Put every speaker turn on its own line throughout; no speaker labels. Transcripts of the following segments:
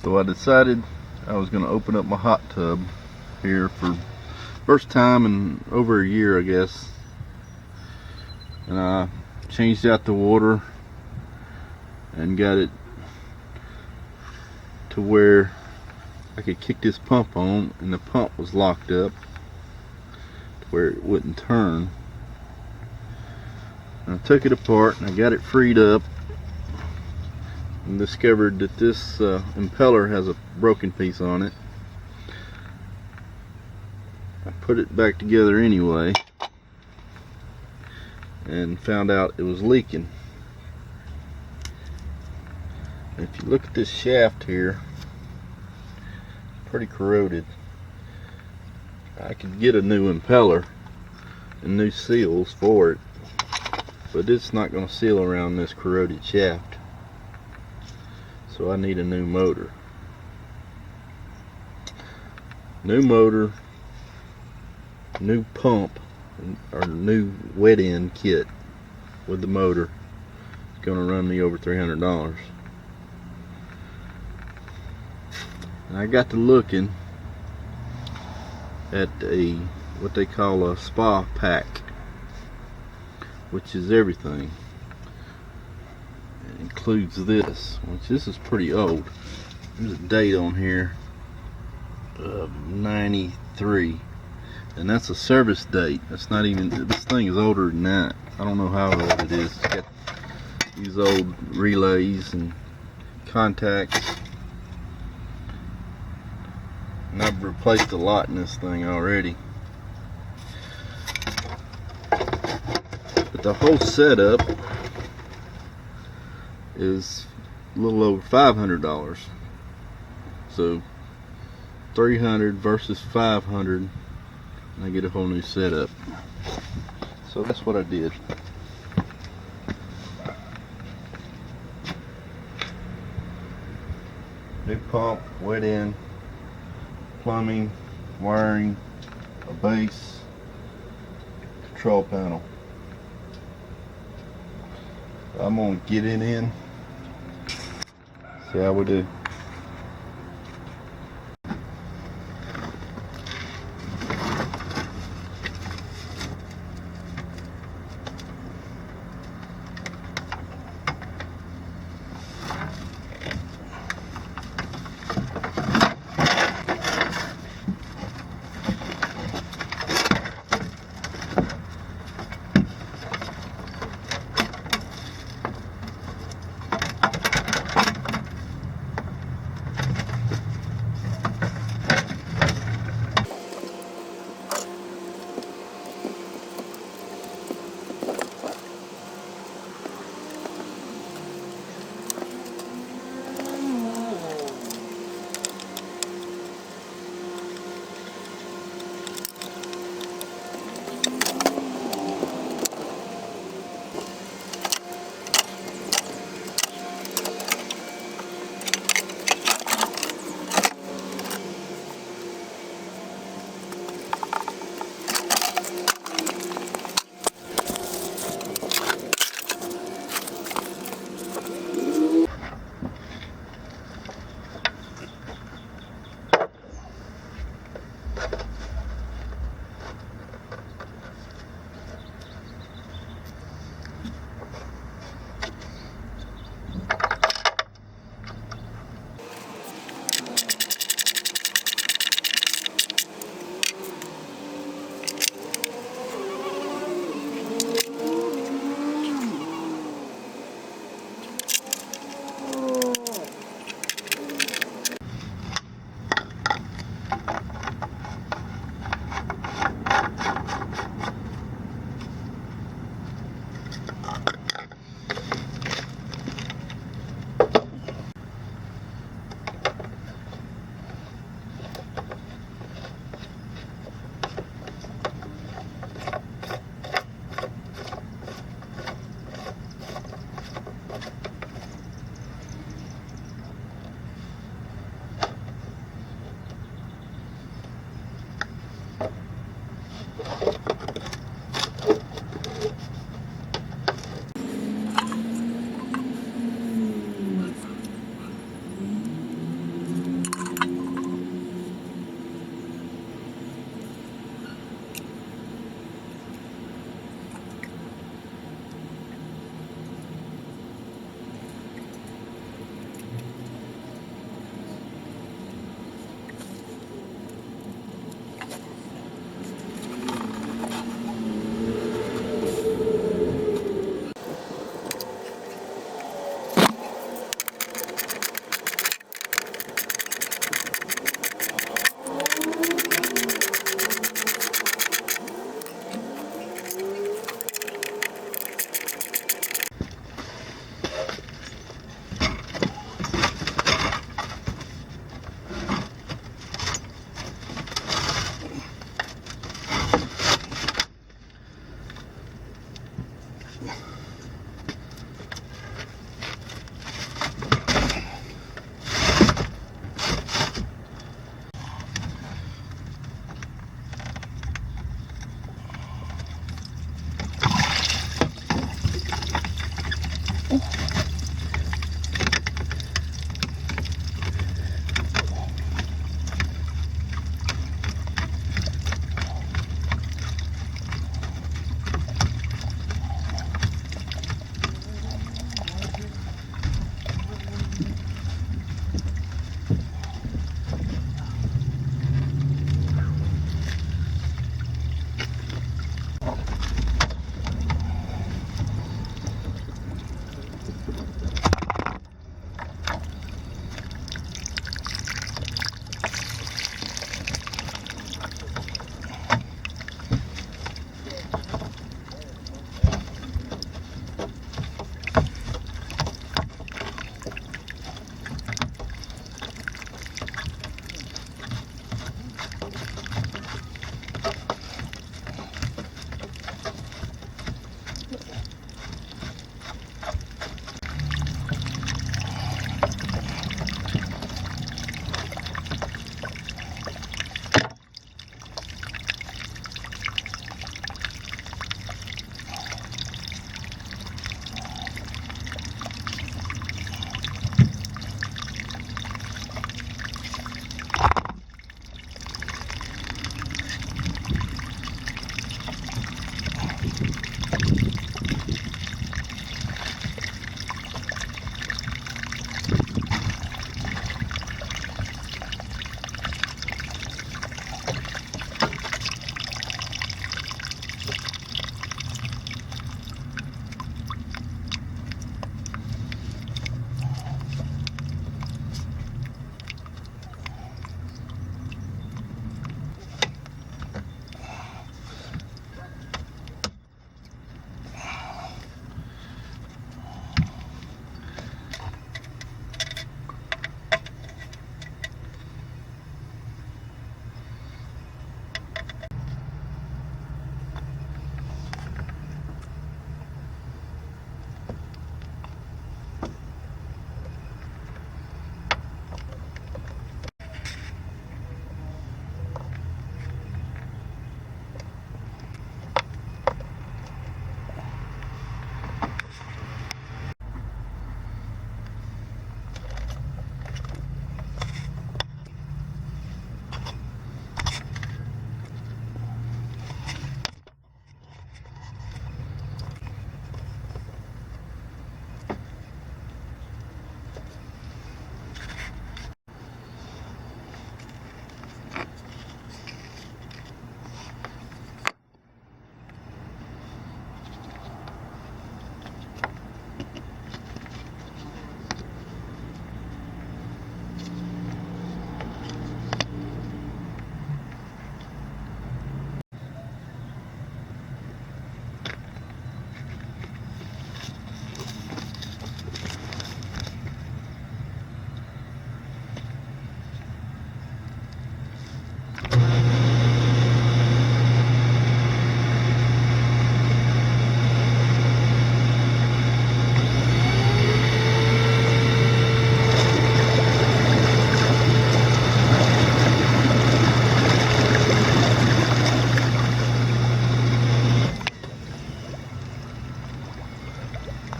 So I decided I was going to open up my hot tub here for first time in over a year, I guess. And I changed out the water and got it to where I could kick this pump on, and the pump was locked up to where it wouldn't turn. And I took it apart and I got it freed up and discovered that this impeller has a broken piece on it. I put it back together anyway and found out it was leaking. And if you look at this shaft here, pretty corroded. I could get a new impeller and new seals for it, but it's not going to seal around this corroded shaft. So I need a new motor. New motor, new pump, or new wet end kit with the motor. It's going to run me over $300. And I got to looking at what they call a spa pack, which is everything. It includes this, which this is pretty old. There's a date on here of 93, and that's a service date. That's not even, this thing is older than that. I don't know how old it is. It's got these old relays and contacts, and I've replaced a lot in this thing already. But the whole setup is a little over $500. So $300 versus $500, and I get a whole new setup. So that's what I did. New pump, wet end, plumbing, wiring, a base, control panel. I'm gonna get it in, see how we do.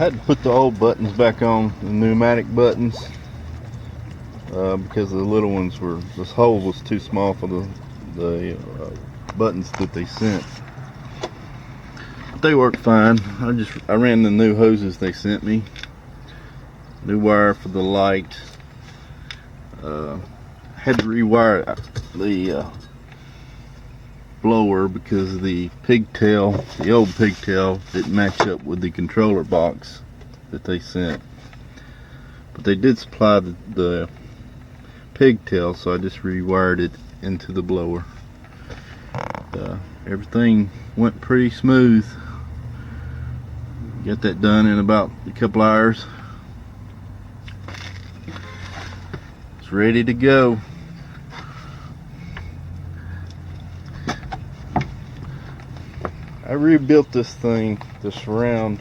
had to put the old buttons back on, the pneumatic buttons, because the little ones were, this hole was too small for the buttons that they sent. But they worked fine. I ran the new hoses they sent me, new wire for the light. Had to rewire the blower because the pigtail, the old pigtail, didn't match up with the controller box that they sent. But they did supply the pigtail, so I just rewired it into the blower. Everything went pretty smooth. Got that done in about a couple hours. It's ready to go. I rebuilt this thing, this round,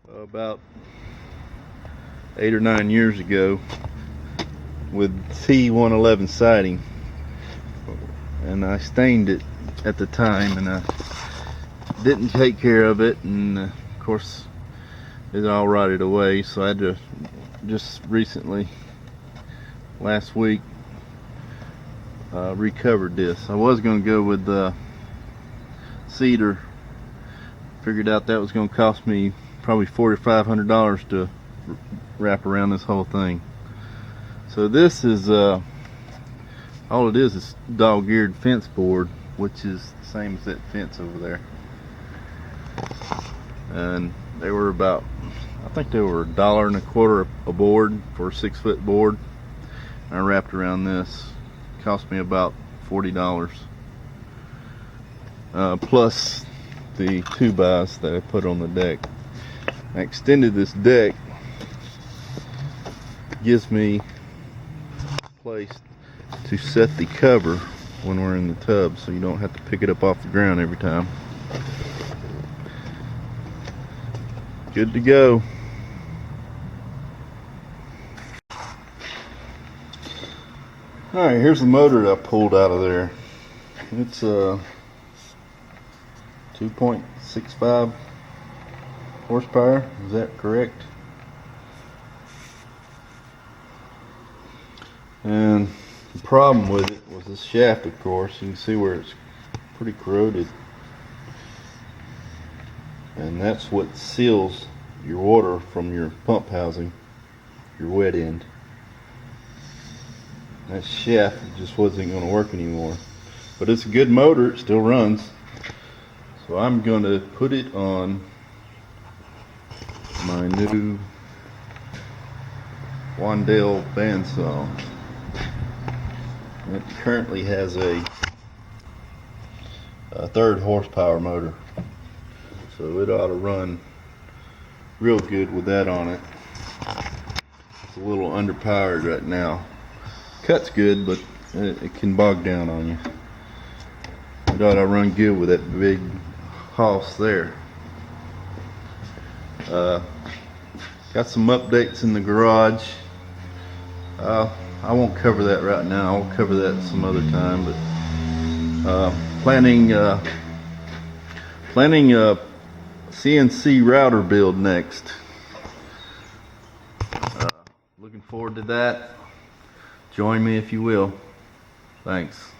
about 8 or 9 years ago with T111 siding, and I stained it at the time, and I didn't take care of it, and of course it all rotted away, so I had to just recently, last week, recovered this. I was going to go with cedar. Figured out that was going to cost me probably $400 or $500 to wrap around this whole thing. So this is all it is dog-eared fence board, which is the same as that fence over there. And they were about, I think they were $1.25 a board for a 6-foot board. And I wrapped around this. It cost me about $40. Plus the 2x that I put on the deck. I extended this deck, gives me a place to set the cover when we're in the tub, so you don't have to pick it up off the ground every time. Good to go. Alright, here's the motor that I pulled out of there. It's 2.65 horsepower, is that correct? And the problem with it was this shaft, of course. You can see where it's pretty corroded, and that's what seals your water from your pump housing, your wet end. That shaft just wasn't going to work anymore, but it's a good motor, it still runs. So I'm going to put it on my new Wandale bandsaw. It currently has a 3rd horsepower motor, so it ought to run real good with that on it. It's a little underpowered right now. Cuts good, but it can bog down on you. It ought to run good with that big hoss there. Got some updates in the garage. I won't cover that right now. I'll cover that some other time. But planning a CNC router build next. Looking forward to that. Join me if you will. Thanks.